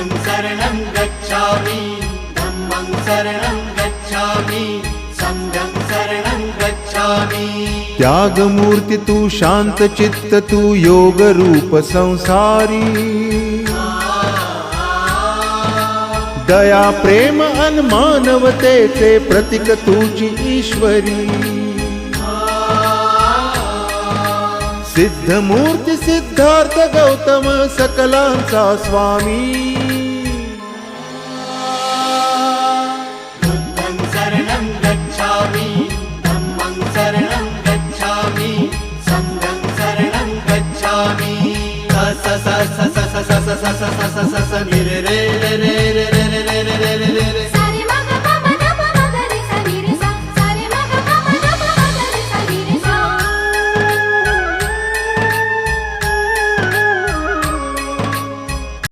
शरणं गच्छामि धम्मं शरणं गच्छामि संघं शरणं गच्छामि। त्यागमूर्ती तू शांत चित्त तू योग रूप संसारी दया प्रेम अन मानवतेचे प्रतीक तुझी ईश्वरी सिद्धमूर्ती सिद्धार्थ गौतम सकलांचा स्वामी बुद्धं शरणं गच्छामि धम्मं शरणं गच्छामि संघं शरणं गच्छामि। स स स स स स स स स स स स स स स स